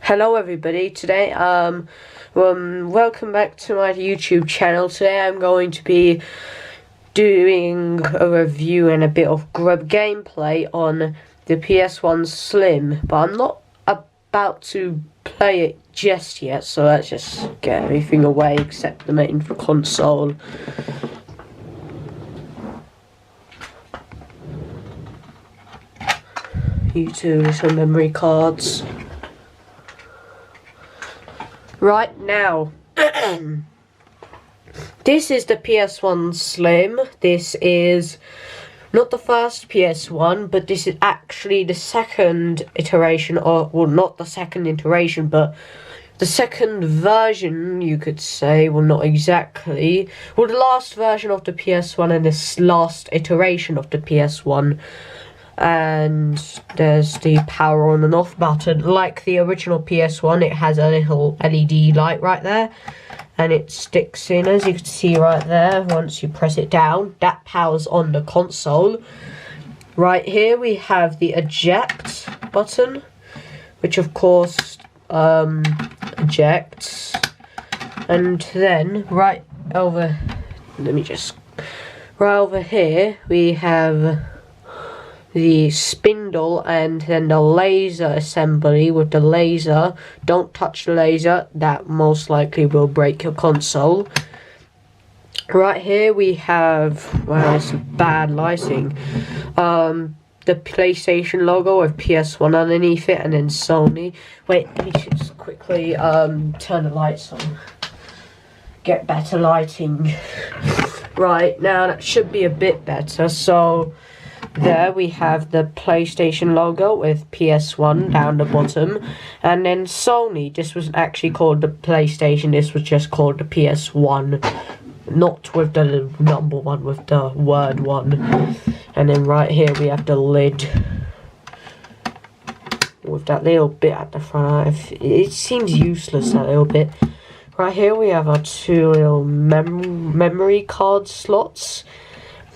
Hello everybody, today welcome back to my YouTube channel. Today I'm going to be doing a review and a bit of grub gameplay on the PS1 Slim, but I'm not about to play it just yet, so let's just get everything away except the main console. You two little memory cards. Right now, this is the PS1 Slim. This is not the first PS1, but this is actually the second iteration, or well, not the second iteration, but the second version, you could say. Well, not exactly. Well, the last version of the PS1 and this last iteration of the PS1. And there's the power on and off button. Like the original PS1, it has a little LED light right there, and it sticks in, as you can see right there. Once you press it down, that powers on the console. Right here we have the eject button, which of course ejects. And then right over here we have the spindle and then the laser assembly with the laser. Don't touch the laser, that most likely will break your console. Right here we have, well, it's bad lighting, the PlayStation logo with PS1 underneath it, and then Sony. Wait, let me just quickly turn the lights on, get better lighting. Right, now that should be a bit better. So there we have the PlayStation logo with PS1 down the bottom, and then Sony. This was actually called the PlayStation, this was just called the PS1, not with the number one, with the word one. And then right here we have the lid with that little bit at the front. It seems useless, that little bit. Right here we have our two little memory card slots.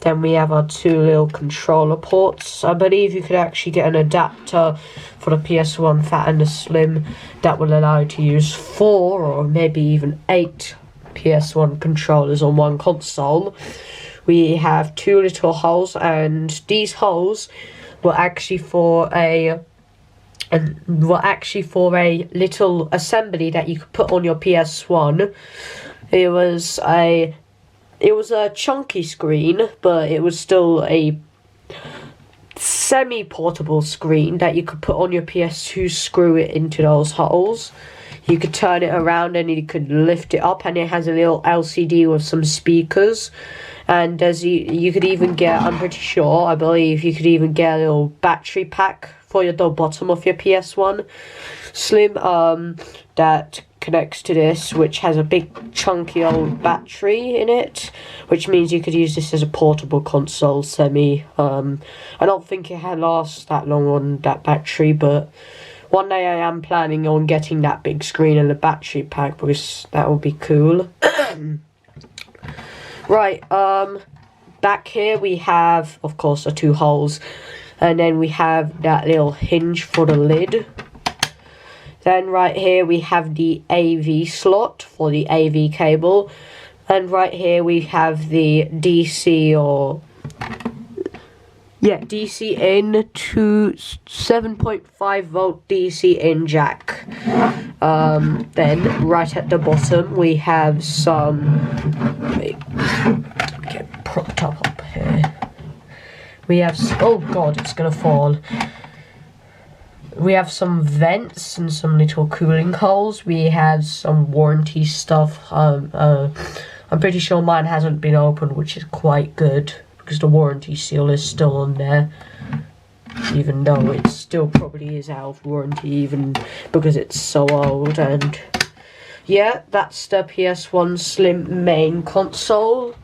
Then we have our two little controller ports. I believe you could actually get an adapter for the PS1 Fat and the Slim that will allow you to use 4 or maybe even 8 PS1 controllers on one console. We have two little holes, and these holes were actually for a little assembly that you could put on your PS1. It was a chunky screen, but it was still a semi-portable screen that you could put on your PS2, screw it into those holes. You could turn it around and you could lift it up, and it has a little LCD with some speakers. And as you could even get, I'm pretty sure, I believe you could even get a little battery pack for the bottom of your PS1 Slim that connects to this, which has a big chunky old battery in it, which means you could use this as a portable console semi. I don't think it lasts that long on that battery, but one day I am planning on getting that big screen and a battery pack, because that would be cool. Right, back here we have, of course, the two holes, and then we have that little hinge for the lid. Then right here we have the AV slot for the AV cable, and right here we have the DC in to 7.5 volt DC in jack. Then right at the bottom we have some, get propped up here. We have, oh god, it's gonna fall. We have some vents and some little cooling holes. We have some warranty stuff. I'm pretty sure mine hasn't been opened, which is quite good, because the warranty seal is still on there, even though it still probably is out of warranty, even because it's so old. And yeah, that's the PS1 Slim main console.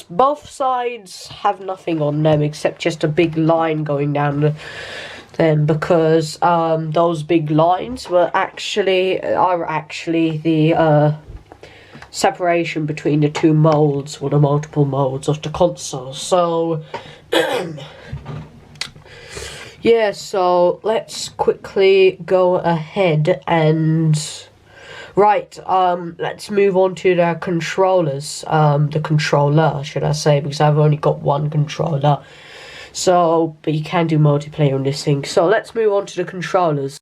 Both sides have nothing on them except just a big line going down them, because those big lines are actually the separation between the two molds, or the multiple molds of the console. So Yeah, so let's quickly go ahead and right, let's move on to the controllers. The controller, should I say, because I've only got one controller. So, but you can do multiplayer on this thing. So let's move on to the controllers.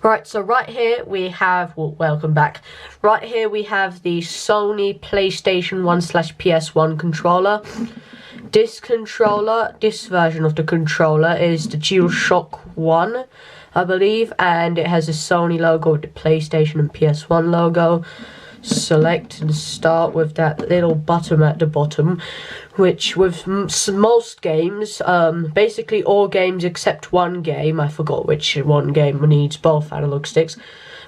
Right, so right here we have, well, welcome back. Right here we have the Sony PlayStation 1/PS1 controller. This controller, this version of the controller is the DualShock 1, I believe, and it has a Sony logo with the PlayStation and PS1 logo. Select and start with that little button at the bottom, which with most games, basically all games except one game, I forgot which one game needs both analog sticks,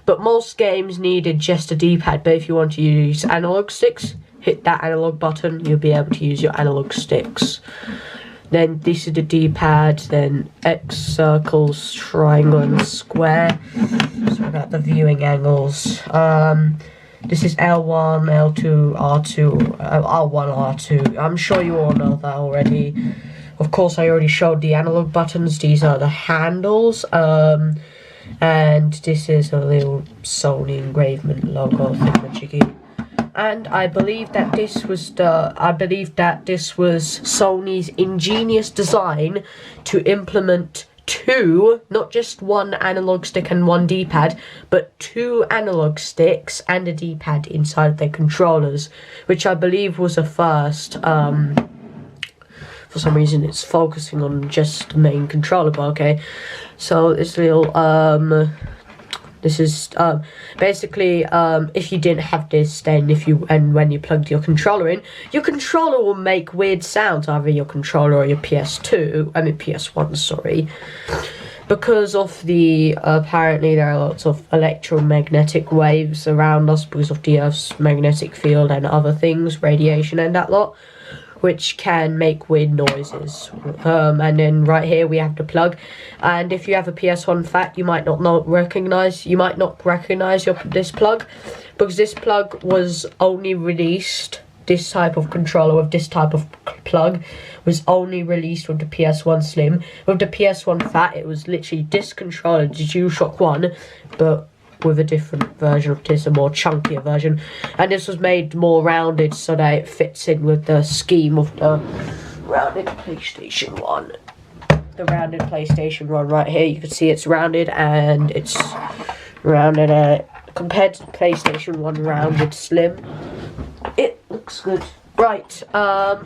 but most games needed just a D-pad. But if you want to use analog sticks, hit that analog button, you'll be able to use your analog sticks. Then this is the D-pad, then X, circles, triangle and square. Sorry about the viewing angles. This is L1, L2, R2, R1, R2. I'm sure you all know that already. Of course, I already showed the analog buttons. These are the handles. And this is a little Sony engravement logo thingamajiggy. And I believe that this was Sony's ingenious design to implement two, not just one analog stick and one D-pad, but two analog sticks and a D-pad inside their controllers, which I believe was a first. For some reason it's focusing on just the main controller, but okay. So this little, this is basically if you didn't have this, then when you plugged your controller in, your controller will make weird sounds, either your controller or your PS1, sorry, because of the apparently there are lots of electromagnetic waves around us because of the Earth's magnetic field and other things, radiation and that lot, which can make weird noises. And then right here we have the plug, and if you have a PS1 Fat, you might not recognize this plug, because this plug was only released, this type of controller with this type of plug was only released with the PS1 Slim. With the PS1 Fat, it was literally this controller, the DualShock 1, but with a different version of this, a more chunkier version, and this was made more rounded so that it fits in with the scheme of the rounded PlayStation 1. The rounded PlayStation 1 right here, you can see it's rounded, and it's rounded compared to the PlayStation 1 rounded Slim. It looks good. Right, I've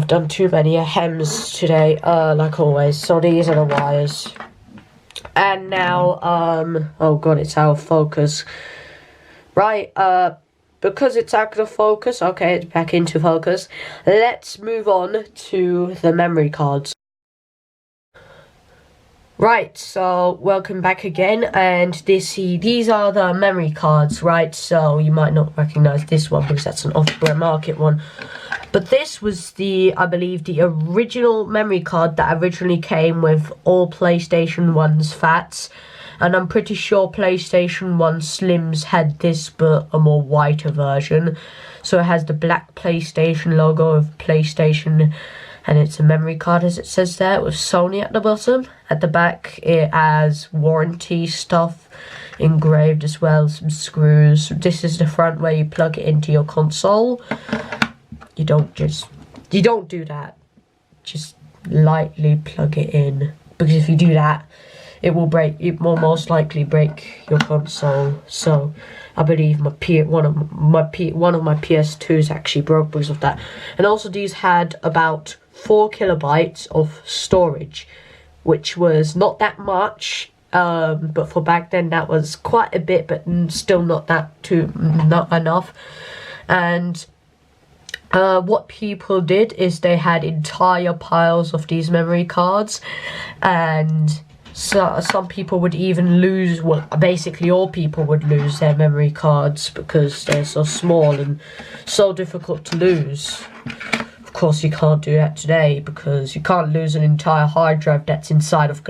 done too many hems today, like always, so these are the wires. And now, oh god, it's out of focus. Right, because it's out of focus, okay, it's back into focus. Let's move on to the memory cards. Right, so welcome back again, and these are the memory cards, right? So you might not recognize this one because that's an off-brand market one. But this was I believe, the original memory card that originally came with all PlayStation 1's Fats. And I'm pretty sure PlayStation 1 Slims had this, but a more whiter version. So it has the black PlayStation logo of PlayStation, and it's a memory card, as it says there, with Sony at the bottom. At the back, it has warranty stuff engraved as well, some screws. This is the front where you plug it into your console. You don't do that. Just lightly plug it in, because if you do that, it will most likely break your console. So I believe one of my PS2s actually broke because of that. And also these had about 4 kilobytes of storage, which was not that much, but for back then that was quite a bit, but still not enough. And what people did is they had entire piles of these memory cards, and so some people would even lose, well, basically all people would lose their memory cards because they're so small and so difficult to lose. Of course, you can't do that today because you can't lose an entire hard drive that's inside of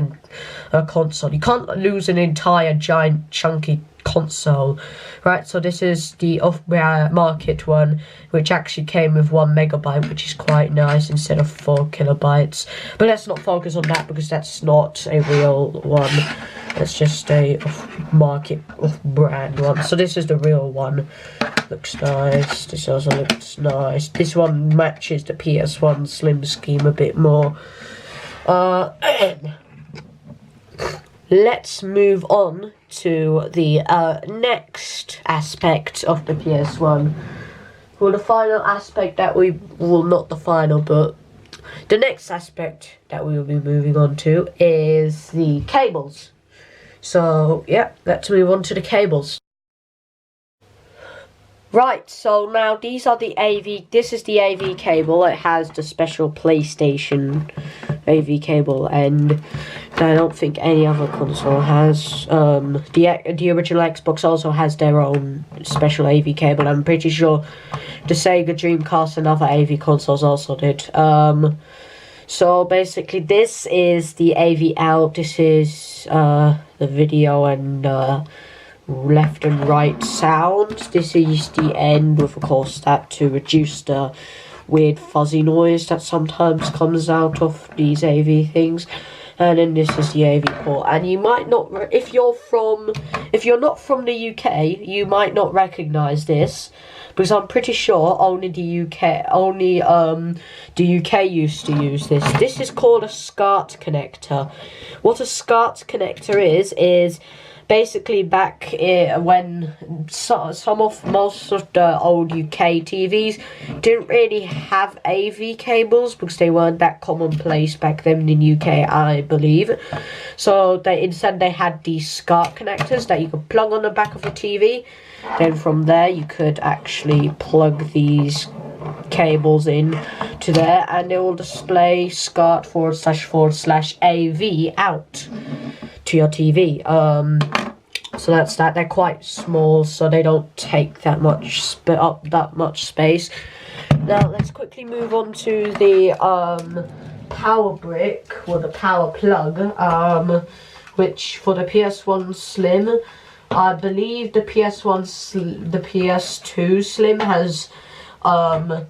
a console. You can't lose an entire giant chunky console, right? So this is the off-market one, which actually came with 1 megabyte, which is quite nice instead of 4 kilobytes. But let's not focus on that because that's not a real one. That's just a off-market, off-brand one. So this is the real one. Looks nice. This also looks nice. This one matches the PS1 Slim scheme a bit more. Let's move on to the next aspect of the PS1. Well, the final aspect that well, not the final, but the next aspect that we will be moving on to is the cables. So, yeah, let's move on to the cables. Right, so now these are the AV, this is the AV cable. It has the special PlayStation AV cable, and I don't think any other console has. The original Xbox also has their own special AV cable. I'm pretty sure the Sega Dreamcast and other AV consoles also did. So basically this is the AV out, this is the video and left and right sounds. This is the end with, of course, that to reduce the weird fuzzy noise that sometimes comes out of these AV things. And then this is the AV port, and you might not, if you're not from the UK, you might not recognise this, because I'm pretty sure only the UK used to use this. This is called a SCART connector. What a SCART connector is basically back when most of the old UK TVs didn't really have AV cables because they weren't that commonplace back then in the UK, I believe. So instead they had these SCART connectors that you could plug on the back of a TV. Then from there you could actually plug these cables in to there, and it will display SCART // AV out to your TV. So that's that. They're quite small, so they don't take that much that much space. Now let's quickly move on to the power brick, or the power plug, which for the PS1 Slim, I believe the PS2 Slim has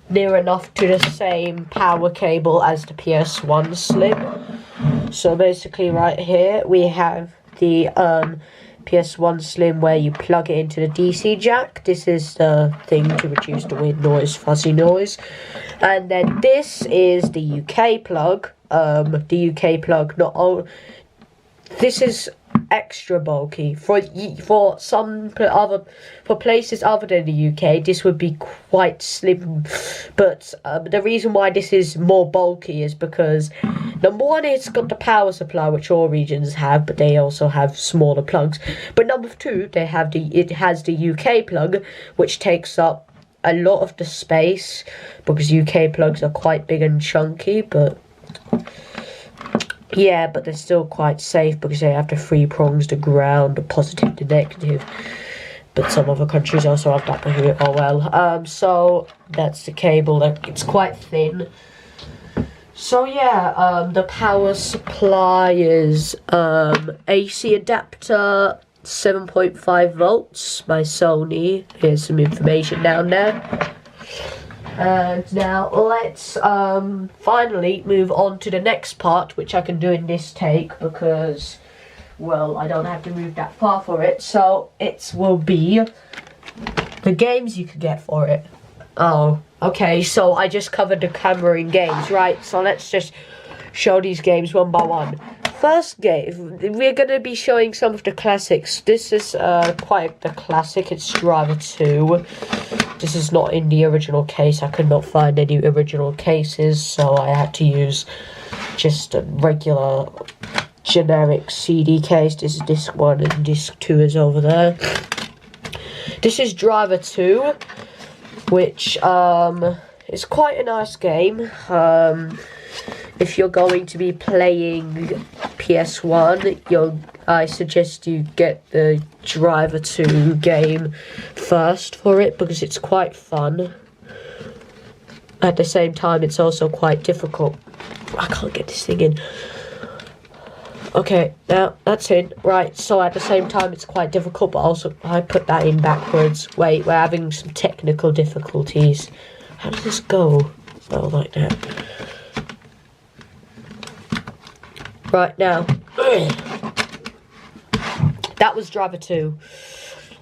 near enough to the same power cable as the PS1 Slim. So basically right here we have the PS1 Slim where you plug it into the DC jack. This is the thing to reduce the weird noise, fuzzy noise. And then this is the UK plug. The UK plug, this is extra bulky for places other than the UK. This would be quite slim, but the reason why this is more bulky is because number one, it's got the power supply, which all regions have, but they also have smaller plugs. But number two, it has the UK plug, which takes up a lot of the space because UK plugs are quite big and chunky, but yeah, but they're still quite safe because they have the 3 prongs, the ground, the positive, the negative. But some other countries also have that, but oh well. So that's the cable. It's quite thin. So yeah, the power supply is AC adapter, 7.5 volts by Sony. Here's some information down there. And now let's finally move on to the next part, which I can do in this take because, well, I don't have to move that far for it. So it will be the games you can get for it. Oh, okay, so I just covered the camera in games, right? So let's just show these games one by one. First game, we're going to be showing some of the classics. This is quite the classic. It's Driver 2. This is not in the original case. I could not find any original cases, so I had to use just a regular generic CD case. This is disc 1 and disc 2 is over there. This is Driver 2, which is quite a nice game. If you're going to be playing PS1, I suggest you get the Driver 2 game first for it because it's quite fun. At the same time, it's also quite difficult. I can't get this thing in. Okay, now that's in. Right, so at the same time it's quite difficult, but also I put that in backwards. Wait, we're having some technical difficulties. How does this go? Oh, like that. Right, now. That was Driver 2.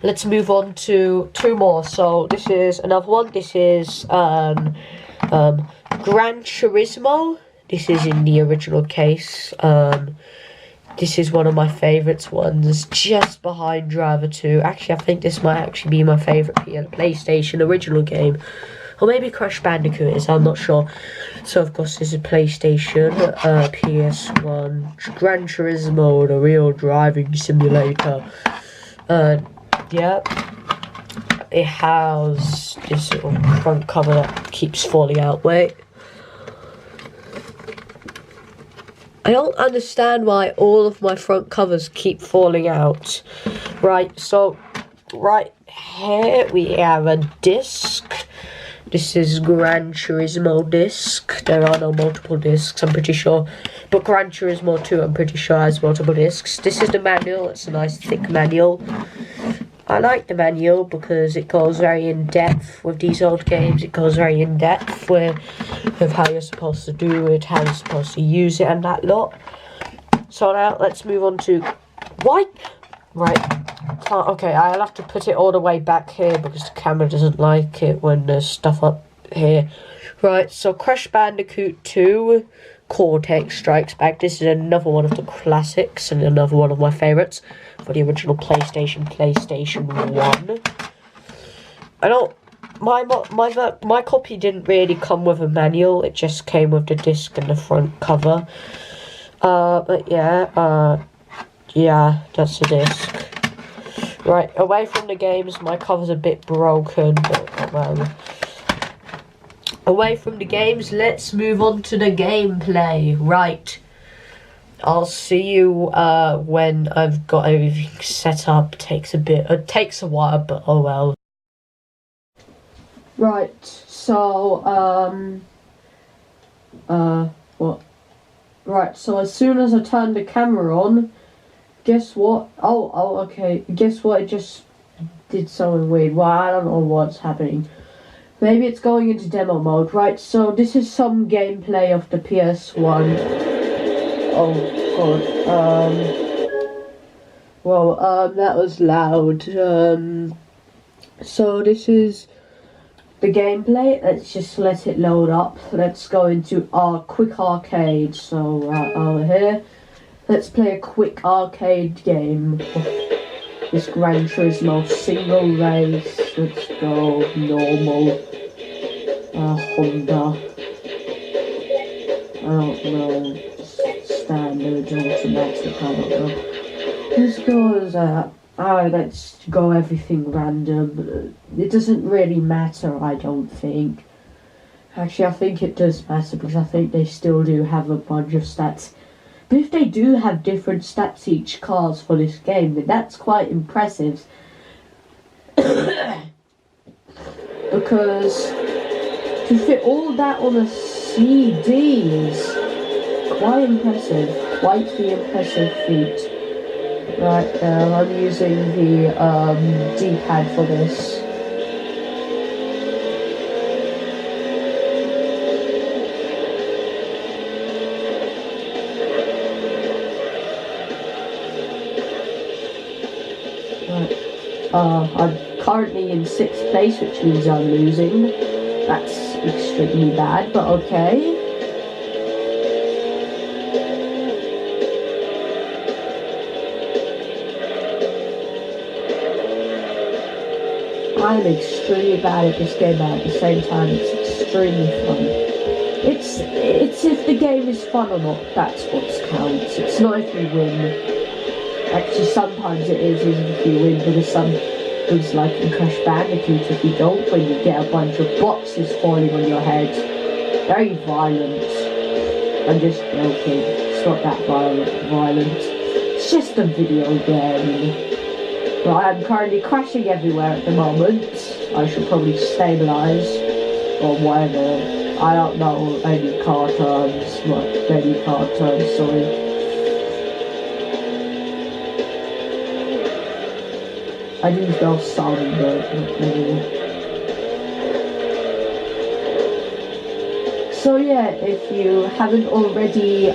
Let's move on to 2 more. So this is another one. This is Gran Turismo. This is in the original case. This is one of my favourite ones, just behind Driver 2. Actually, I think this might actually be my favourite PlayStation original game. Or maybe Crash Bandicoot is, I'm not sure. So, of course, this is PlayStation, PS1, Gran Turismo, the real driving simulator. Yeah. It has this little front cover that keeps falling out. Wait. I don't understand why all of my front covers keep falling out. Right, so right here we have a disc. This is Gran Turismo disc. There are no multiple discs, I'm pretty sure. But Gran Turismo 2, I'm pretty sure, has multiple discs. This is the manual. It's a nice thick manual. I like the manual because it goes very in depth with these old games. It goes very in depth with how you're supposed to do it, how you're supposed to use it, and that lot. So now let's move on to what? Right. Okay, I'll have to put it all the way back here because the camera doesn't like it when there's stuff up here. Right. So Crash Bandicoot 2, Cortex Strikes Back. This is another one of the classics and another one of my favorites for the original PlayStation 1. I don't. My copy didn't really come with a manual. It just came with the disc and the front cover. But yeah. Yeah, that's the disc. Right, away from the games, my cover's a bit broken, but well. Away from the games, let's move on to the gameplay. Right. I'll see you when I've got everything set up. It takes a while, but oh well. Right, so what? Right, so as soon as I turn the camera on, guess what? Oh, okay. Guess what? It just did something weird. Well, I don't know what's happening. Maybe it's going into demo mode, right? So this is some gameplay of the PS1. Oh god. That was loud. So this is the gameplay. Let's just let it load up. Let's go into our quick arcade. So over here, let's play a quick arcade game. This Gran Turismo single race. Let's go normal. Honda. I don't know. Standard, automatic, I don't know. Let's go as let's go everything random. It doesn't really matter, I don't think. Actually, I think it does matter because I think they still do have a bunch of stats. But if they do have different stats each cars for this game, then that's quite impressive. Because to fit all that on a CD is quite impressive. Quite the impressive feat. Right, I'm using the D-pad for this. I'm currently in 6th place, which means I'm losing. That's extremely bad, but okay. I'm extremely bad at this game, but at the same time, it's extremely fun. It's if the game is fun or not, that's what counts. It's not if you win. Actually, sometimes it is even if you win, because some things like in Crash Bandicoot, if you don't win, you get a bunch of boxes falling on your head. Very violent. I'm just joking. It's not that violent. It's just a video game. But I am currently crashing everywhere at the moment. I should probably stabilise or whatever. I don't know any car terms, sorry. I do know some, but not many. So yeah, if you haven't already,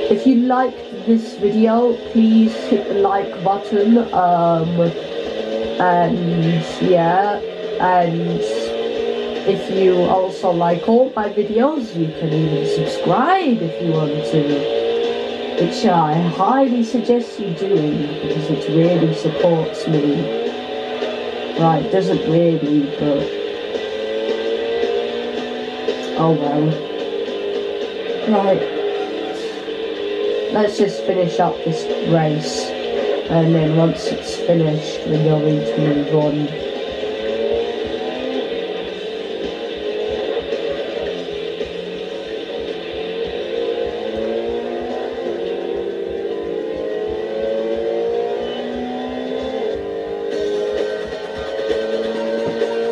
if you liked this video, please hit the like button, and yeah, and if you also like all my videos, you can even subscribe if you want to, which I highly suggest you doing, because it really supports me. Right, doesn't really, but oh well. Right, let's just finish up this race, and then once it's finished, we're going to move on.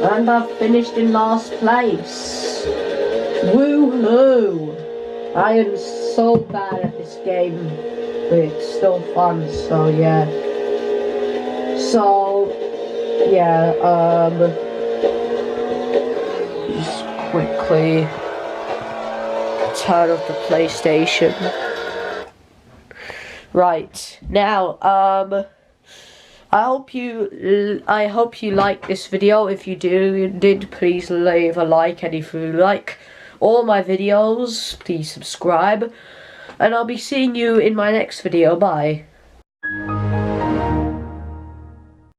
And I've finished in last place. Woohoo! I am so bad at this game, but it's still fun, so yeah. So, yeah, just quickly turn off the PlayStation. Right, now, I hope you like this video. If you did, please leave a like, and if you like all my videos, please subscribe, and I'll be seeing you in my next video. Bye.